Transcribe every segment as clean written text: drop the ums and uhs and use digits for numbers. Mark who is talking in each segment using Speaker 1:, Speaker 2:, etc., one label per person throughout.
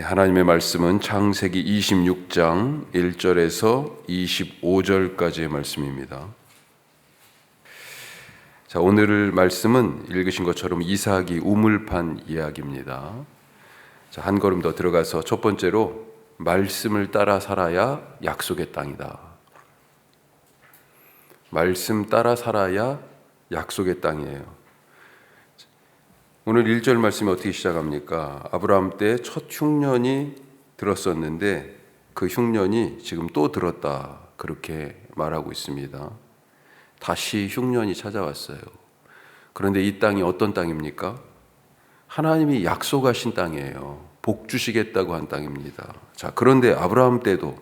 Speaker 1: 하나님의 말씀은 창세기 26장 1절에서 25절까지의 말씀입니다. 자, 오늘 말씀은 읽으신 것처럼 이삭이 우물판 이야기입니다. 자, 한 걸음 더 들어가서 첫 번째로 말씀을 따라 살아야 약속의 땅이다. 말씀 따라 살아야 약속의 땅이에요. 오늘 1절 말씀이 어떻게 시작합니까? 아브라함 때 첫 흉년이 들었었는데 그 흉년이 지금 또 들었다, 그렇게 말하고 있습니다. 다시 흉년이 찾아왔어요. 그런데 이 땅이 어떤 땅입니까? 하나님이 약속하신 땅이에요. 복 주시겠다고 한 땅입니다. 자, 그런데 아브라함 때도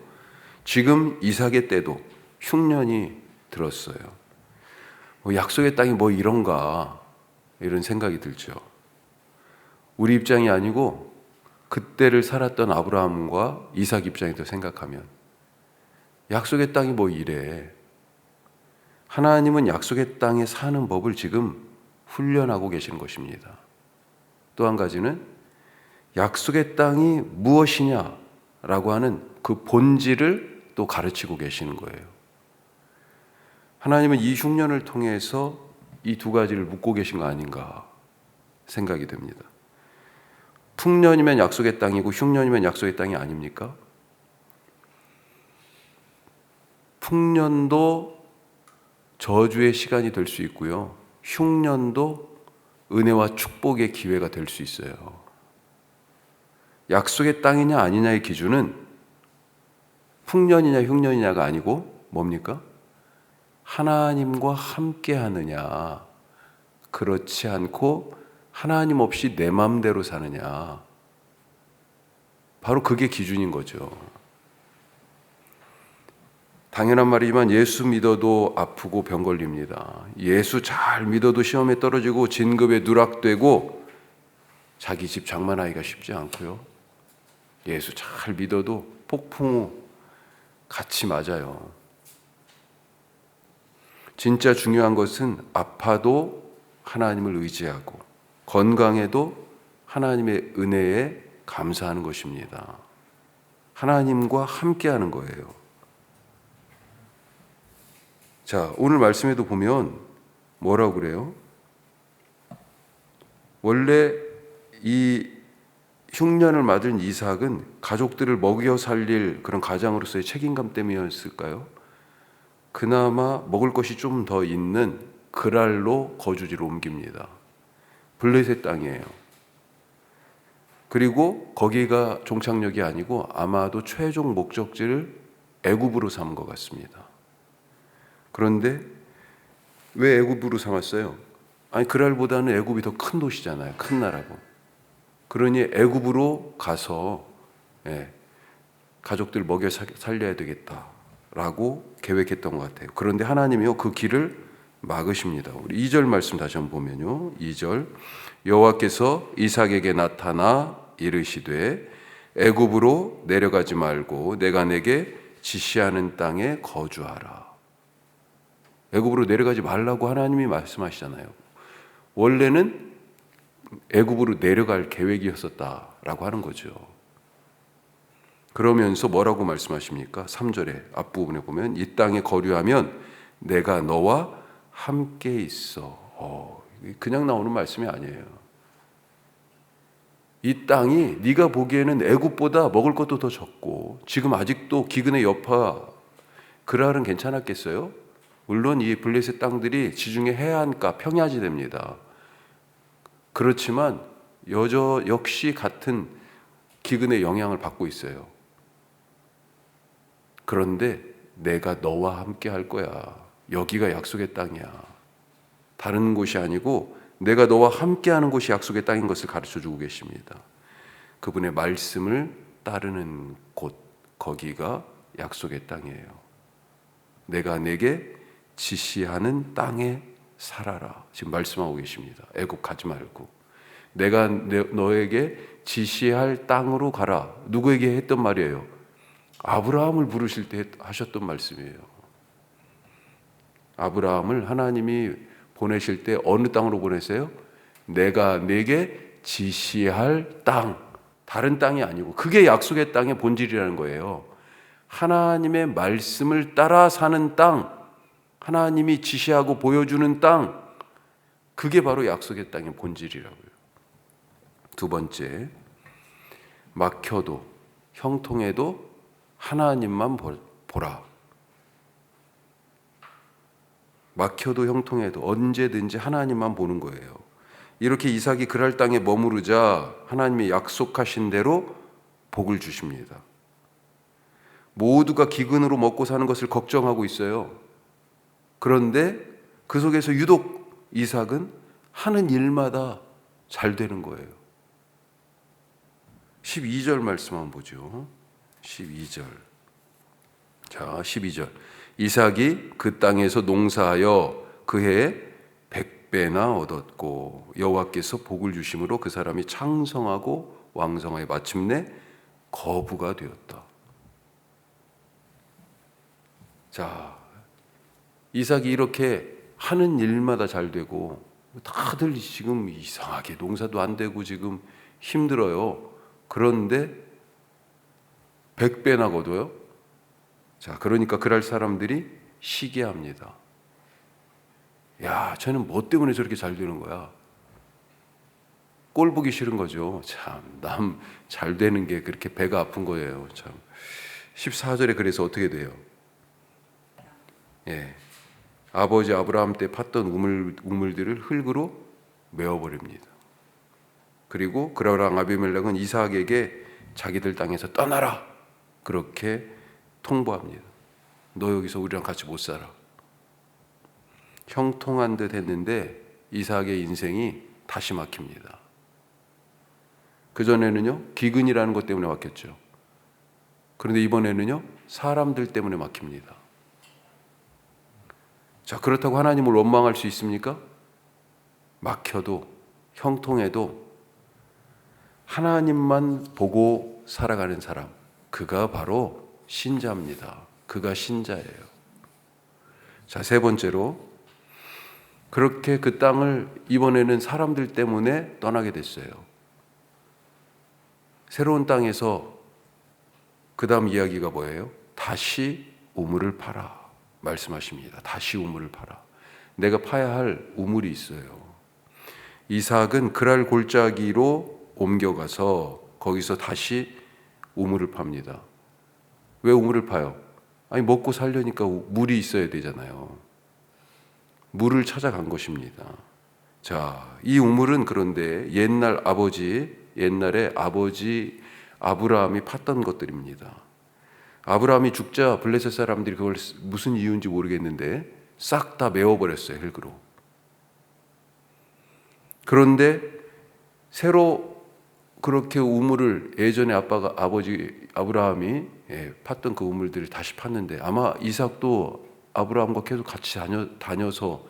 Speaker 1: 지금 이삭의 때도 흉년이 들었어요. 약속의 땅이 뭐 이런가, 이런 생각이 들죠. 우리 입장이 아니고 그때를 살았던 아브라함과 이삭 입장에서 생각하면 약속의 땅이 뭐 이래. 하나님은 약속의 땅에 사는 법을 지금 훈련하고 계신 것입니다. 또 한 가지는 약속의 땅이 무엇이냐라고 하는 그 본질을 또 가르치고 계시는 거예요. 하나님은 이 흉년을 통해서 이 두 가지를 묻고 계신 거 아닌가 생각이 됩니다. 풍년이면 약속의 땅이고 흉년이면 약속의 땅이 아닙니까? 풍년도 저주의 시간이 될 수 있고요, 흉년도 은혜와 축복의 기회가 될 수 있어요. 약속의 땅이냐 아니냐의 기준은 풍년이냐 흉년이냐가 아니고 뭡니까? 하나님과 함께 하느냐, 그렇지 않고 하나님 없이 내 마음대로 사느냐, 바로 그게 기준인 거죠. 당연한 말이지만 예수 믿어도 아프고 병 걸립니다. 예수 잘 믿어도 시험에 떨어지고 진급에 누락되고 자기 집 장만하기가 쉽지 않고요, 예수 잘 믿어도 폭풍 후 같이 맞아요. 진짜 중요한 것은 아파도 하나님을 의지하고 건강에도 하나님의 은혜에 감사하는 것입니다. 하나님과 함께하는 거예요. 자, 오늘 말씀에도 보면 뭐라고 그래요? 원래 이 흉년을 맞은 이삭은 가족들을 먹여 살릴 그런 가장으로서의 책임감 때문이었을까요? 그나마 먹을 것이 좀 더 있는 그랄로 거주지로 옮깁니다. 블레셋 땅이에요. 그리고 거기가 종착역이 아니고 아마도 최종 목적지를 애굽으로 삼은 것 같습니다. 그런데 왜 애굽으로 삼았어요? 아니, 그랄보다는 애굽이 더 큰 도시잖아요. 큰 나라고. 그러니 애굽으로 가서 가족들 먹여 살려야 되겠다라고 계획했던 것 같아요. 그런데 하나님이요, 그 길을 막으십니다. 우리 2절 말씀 다시 한번 보면요, 2절 여호와께서 이삭에게 나타나 이르시되 애굽으로 내려가지 말고 내가 내게 지시하는 땅에 거주하라. 애굽으로 내려가지 말라고 하나님이 말씀하시잖아요. 원래는 애굽으로 내려갈 계획이었었다라고 하는 거죠. 그러면서 뭐라고 말씀하십니까? 3절에 앞부분에 보면 이 땅에 거류하면 내가 너와 함께 있어. 그냥 나오는 말씀이 아니에요. 이 땅이 네가 보기에는 애굽보다 먹을 것도 더 적고 지금 아직도 기근의 여파, 그랄은 괜찮았겠어요? 물론 이 블레셋 땅들이 지중해 해안가 평야지대입니다. 그렇지만 역시 같은 기근의 영향을 받고 있어요. 그런데 내가 너와 함께 할 거야. 여기가 약속의 땅이야. 다른 곳이 아니고 내가 너와 함께하는 곳이 약속의 땅인 것을 가르쳐주고 계십니다. 그분의 말씀을 따르는 곳, 거기가 약속의 땅이에요. 내가 내게 지시하는 땅에 살아라, 지금 말씀하고 계십니다. 애굽 가지 말고 내가 너에게 지시할 땅으로 가라. 누구에게 했던 말이에요? 아브라함을 부르실 때 하셨던 말씀이에요. 아브라함을 하나님이 보내실 때 어느 땅으로 보내세요? 내가 내게 지시할 땅, 다른 땅이 아니고 그게 약속의 땅의 본질이라는 거예요. 하나님의 말씀을 따라 사는 땅, 하나님이 지시하고 보여주는 땅, 그게 바로 약속의 땅의 본질이라고요. 두 번째, 막혀도 형통해도 하나님만 보라. 막혀도 형통해도 언제든지 하나님만 보는 거예요. 이렇게 이삭이 그랄 땅에 머무르자 하나님이 약속하신 대로 복을 주십니다. 모두가 기근으로 먹고 사는 것을 걱정하고 있어요. 그런데 그 속에서 유독 이삭은 하는 일마다 잘 되는 거예요. 12절 말씀 한번 보죠. 12절. 자, 12절. 이삭이 그 땅에서 농사하여 그 해에 100배나 얻었고 여호와께서 복을 주심으로 그 사람이 창성하고 왕성하여 마침내 거부가 되었다. 자, 이삭이 이렇게 하는 일마다 잘 되고 다들 지금 이상하게 농사도 안 되고 지금 힘들어요. 그런데 100배나 거둬요. 자, 그러니까 그럴 사람들이 시기합니다. 야, 쟤는 뭐 때문에 저렇게 잘 되는 거야? 꼴 보기 싫은 거죠. 참, 남 잘 되는 게 그렇게 배가 아픈 거예요. 참. 14절에 그래서 어떻게 돼요? 예. 아버지 아브라함 때 팠던 우물들을 흙으로 메워버립니다. 그리고 그라랑 아비멜렉은 이삭에게 자기들 땅에서 떠나라 그렇게 통보합니다. 너 여기서 우리랑 같이 못 살아. 형통한 듯 했는데 이삭의 인생이 다시 막힙니다. 그전에는요 기근이라는 것 때문에 막혔죠. 그런데 이번에는요 사람들 때문에 막힙니다. 자, 그렇다고 하나님을 원망할 수 있습니까? 막혀도 형통해도 하나님만 보고 살아가는 사람, 그가 바로 신자입니다. 그가 신자예요. 자, 세 번째로 그렇게 그 땅을 이번에는 사람들 때문에 떠나게 됐어요. 새로운 땅에서 그 다음 이야기가 뭐예요? 다시 우물을 파라 말씀하십니다. 다시 우물을 파라. 내가 파야 할 우물이 있어요. 이삭은 그랄 골짜기로 옮겨가서 거기서 다시 우물을 팝니다. 왜 우물을 파요? 아니, 먹고 살려니까 물이 있어야 되잖아요. 물을 찾아간 것입니다. 자, 이 우물은 그런데 옛날에 아버지 아브라함이 팠던 것들입니다. 아브라함이 죽자 블레셋 사람들이 그걸 무슨 이유인지 모르겠는데 싹 다 메워버렸어요, 흙으로. 그런데 새로 그렇게 우물을 예전에 아버지 아브라함이 팠던 그 우물들을 다시 팠는데 아마 이삭도 아브라함과 계속 같이 다녀서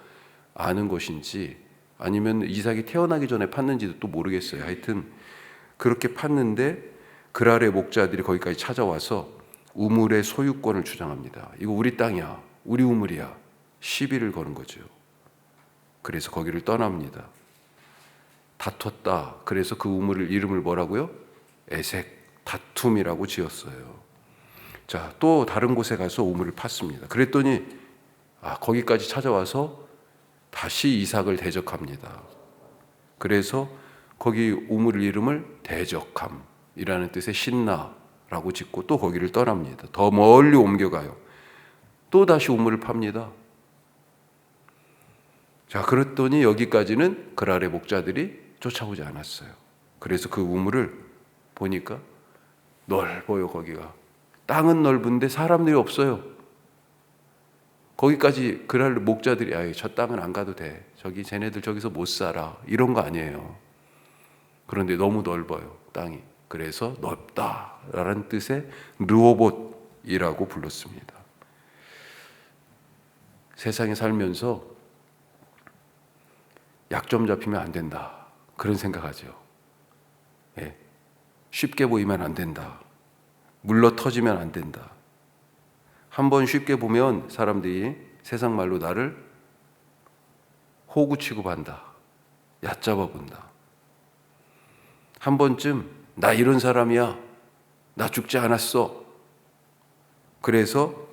Speaker 1: 아는 것인지 아니면 이삭이 태어나기 전에 팠는지도 또 모르겠어요. 하여튼 그렇게 팠는데 그랄의 목자들이 거기까지 찾아와서 우물의 소유권을 주장합니다. 이거 우리 땅이야. 우리 우물이야. 시비를 거는 거죠. 그래서 거기를 떠납니다. 다퉜다. 그래서 그 우물을 이름을 뭐라고요? 에색, 다툼이라고 지었어요. 자, 또 다른 곳에 가서 우물을 팠습니다. 그랬더니 거기까지 찾아와서 다시 이삭을 대적합니다. 그래서 거기 우물 이름을 대적함이라는 뜻의 신나라고 짓고 또 거기를 떠납니다. 더 멀리 옮겨가요. 또 다시 우물을 팝니다. 자, 그랬더니 여기까지는 그랄의 목자들이 쫓아오지 않았어요. 그래서 그 우물을 보니까 넓어요. 거기가 땅은 넓은데 사람들이 없어요. 거기까지 그랄 목자들이 저 땅은 안 가도 돼. 쟤네들 저기서 못 살아. 이런 거 아니에요. 그런데 너무 넓어요, 땅이. 그래서 넓다라는 뜻의 르호봇이라고 불렀습니다. 세상에 살면서 약점 잡히면 안 된다. 그런 생각하죠. 쉽게 보이면 안 된다. 물러 터지면 안 된다. 한번 쉽게 보면 사람들이 세상 말로 나를 호구 취급한다. 얕잡아 본다. 한 번쯤 나 이런 사람이야. 나 죽지 않았어. 그래서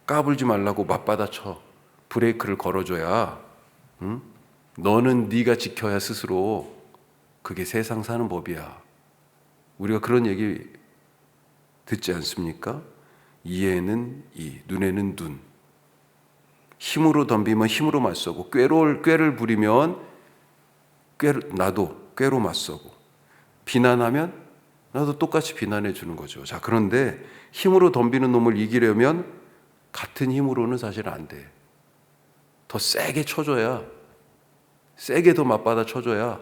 Speaker 1: 까불지 말라고 맞받아쳐 브레이크를 걸어줘야, 응? 너는 네가 지켜야 스스로. 그게 세상 사는 법이야. 우리가 그런 얘기 듣지 않습니까? 이에는 이, 눈에는 눈. 힘으로 덤비면 힘으로 맞서고, 꾀를 부리면 나도 꾀로 맞서고, 비난하면 나도 똑같이 비난해 주는 거죠. 자, 그런데 힘으로 덤비는 놈을 이기려면 같은 힘으로는 사실 안 돼. 더 세게 쳐줘야, 세게 더 맞받아 쳐줘야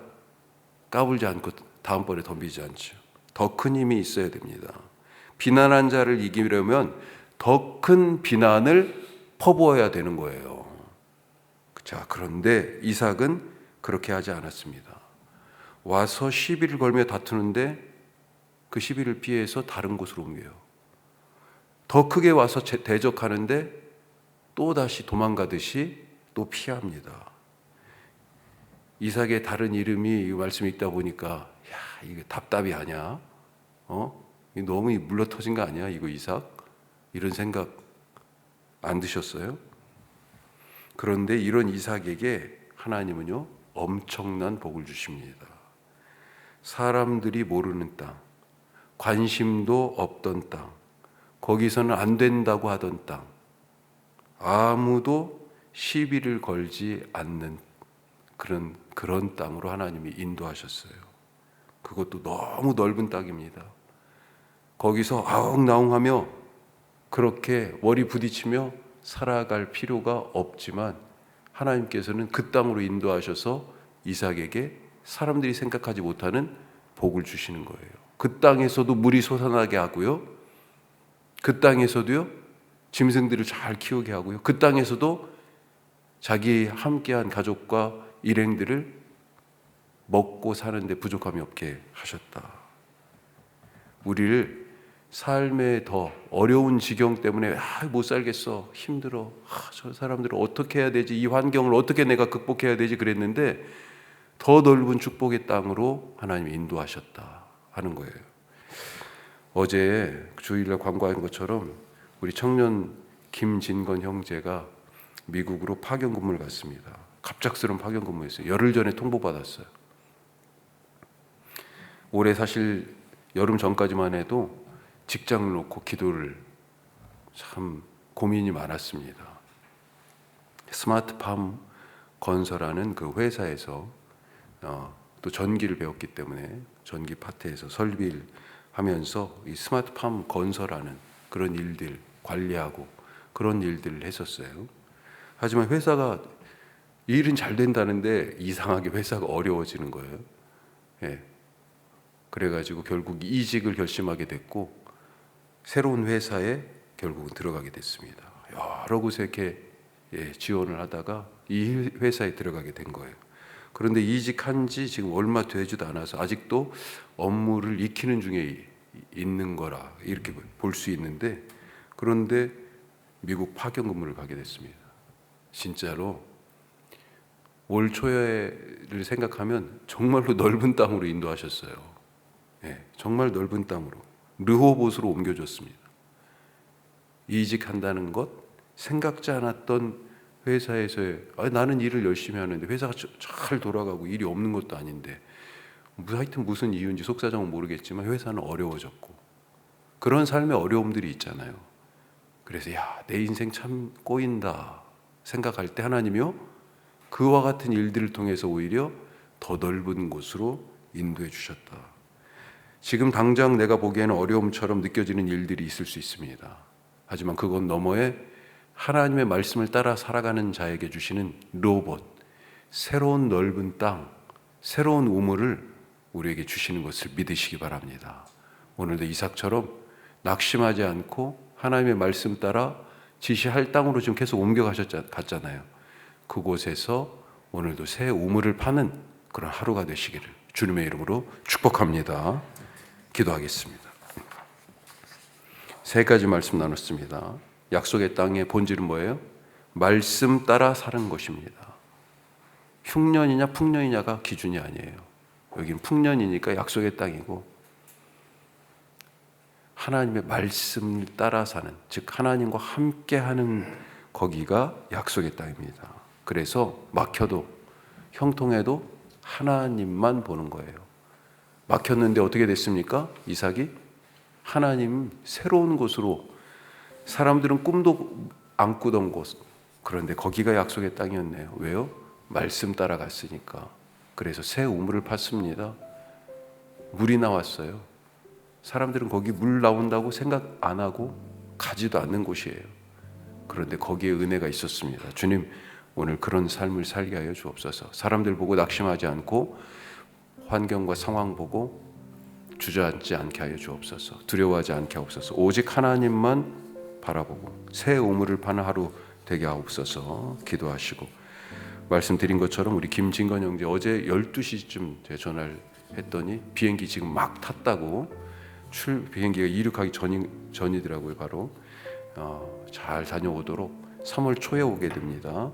Speaker 1: 까불지 않고 다음번에 덤비지 않죠. 더 큰 힘이 있어야 됩니다. 비난한 자를 이기려면 더 큰 비난을 퍼부어야 되는 거예요. 자, 그런데 이삭은 그렇게 하지 않았습니다. 와서 시비를 걸며 다투는데 그 시비를 피해서 다른 곳으로 옮겨요. 더 크게 와서 대적하는데 또 다시 도망가듯이 또 피합니다. 이삭의 다른 이름이 이 말씀이 있다 보니까, 야, 이게 답답이 하냐? 너무 물러 터진 거 아니야? 이거 이삭? 이런 생각 안 드셨어요? 그런데 이런 이삭에게 하나님은요, 엄청난 복을 주십니다. 사람들이 모르는 땅, 관심도 없던 땅, 거기서는 안 된다고 하던 땅, 아무도 시비를 걸지 않는 그런 땅으로 하나님이 인도하셨어요. 그것도 너무 넓은 땅입니다. 거기서 아웅다웅하며 그렇게 머리 부딪히며 살아갈 필요가 없지만 하나님께서는 그 땅으로 인도하셔서 이삭에게 사람들이 생각하지 못하는 복을 주시는 거예요. 그 땅에서도 물이 솟아나게 하고요. 그 땅에서도요, 짐승들을 잘 키우게 하고요. 그 땅에서도 자기 함께한 가족과 일행들을 먹고 사는데 부족함이 없게 하셨다. 우리를 삶의 더 어려운 지경 때문에 못 살겠어, 힘들어, 저 사람들을 어떻게 해야 되지, 이 환경을 어떻게 내가 극복해야 되지 그랬는데 더 넓은 축복의 땅으로 하나님이 인도하셨다 하는 거예요. 어제 주일날 광고한 것처럼 우리 청년 김진건 형제가 미국으로 파견 근무를 갔습니다. 갑작스러운 파견 근무였어요. 열흘 전에 통보받았어요. 올해 사실 여름 전까지만 해도 직장을 놓고 기도를 참 고민이 많았습니다. 스마트팜 건설하는 그 회사에서 또 전기를 배웠기 때문에 전기 파트에서 설비를 하면서 이 스마트팜 건설하는 그런 일들 관리하고 그런 일들을 했었어요. 하지만 회사가 일은 잘 된다는데 이상하게 회사가 어려워지는 거예요. 예. 그래가지고 결국 이직을 결심하게 됐고 새로운 회사에 결국은 들어가게 됐습니다. 여러 곳에 이렇게 지원을 하다가 이 회사에 들어가게 된 거예요. 그런데 이직한 지 지금 얼마 되지도 않아서 아직도 업무를 익히는 중에 있는 거라 이렇게 볼 수 있는데, 그런데 미국 파견 근무를 가게 됐습니다. 진짜로 올 초에를 생각하면 정말로 넓은 땅으로 인도하셨어요. 정말 넓은 땅으로 르호봇으로 옮겨줬습니다. 이직한다는 것, 생각지 않았던 회사에서의 나는 일을 열심히 하는데 회사가 잘 돌아가고 일이 없는 것도 아닌데 하여튼 무슨 이유인지 속사정은 모르겠지만 회사는 어려워졌고 그런 삶의 어려움들이 있잖아요. 그래서 내 인생 참 꼬인다 생각할 때 하나님이요, 그와 같은 일들을 통해서 오히려 더 넓은 곳으로 인도해 주셨다. 지금 당장 내가 보기에는 어려움처럼 느껴지는 일들이 있을 수 있습니다. 하지만 그건 너머에 하나님의 말씀을 따라 살아가는 자에게 주시는 로봇, 새로운 넓은 땅, 새로운 우물을 우리에게 주시는 것을 믿으시기 바랍니다. 오늘도 이삭처럼 낙심하지 않고 하나님의 말씀 따라 지시할 땅으로 지금 계속 옮겨갔잖아요. 그곳에서 오늘도 새 우물을 파는 그런 하루가 되시기를 주님의 이름으로 축복합니다. 기도하겠습니다. 세 가지 말씀 나눴습니다. 약속의 땅의 본질은 뭐예요? 말씀 따라 사는 것입니다. 흉년이냐 풍년이냐가 기준이 아니에요. 여기는 풍년이니까 약속의 땅이고 하나님의 말씀을 따라 사는, 즉 하나님과 함께하는 거기가 약속의 땅입니다. 그래서 막혀도 형통해도 하나님만 보는 거예요. 막혔는데 어떻게 됐습니까? 이삭이 하나님 새로운 곳으로, 사람들은 꿈도 안 꾸던 곳, 그런데 거기가 약속의 땅이었네요. 왜요? 말씀 따라갔으니까. 그래서 새 우물을 팠습니다. 물이 나왔어요. 사람들은 거기 물 나온다고 생각 안 하고 가지도 않는 곳이에요. 그런데 거기에 은혜가 있었습니다. 주님, 오늘 그런 삶을 살게 하여 주옵소서. 사람들 보고 낙심하지 않고 환경과 상황 보고 주저앉지 않게 하여 주옵소서. 두려워하지 않게 하옵소서. 오직 하나님만 바라보고 새 우물을 파는 하루 되게 하옵소서. 기도하시고, 말씀드린 것처럼 우리 김진건 형제 어제 12시쯤 제가 전화를 했더니 비행기 지금 막 탔다고, 비행기가 이륙하기 전이더라고요. 바로 잘 다녀오도록 3월 초에 오게 됩니다.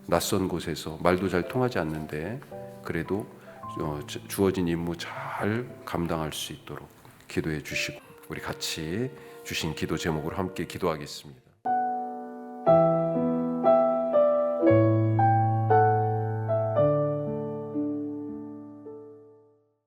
Speaker 1: 낯선 곳에서 말도 잘 통하지 않는데 그래도 주어진 임무 잘 감당할 수 있도록 기도해 주시고, 우리 같이 주신 기도 제목으로 함께 기도하겠습니다.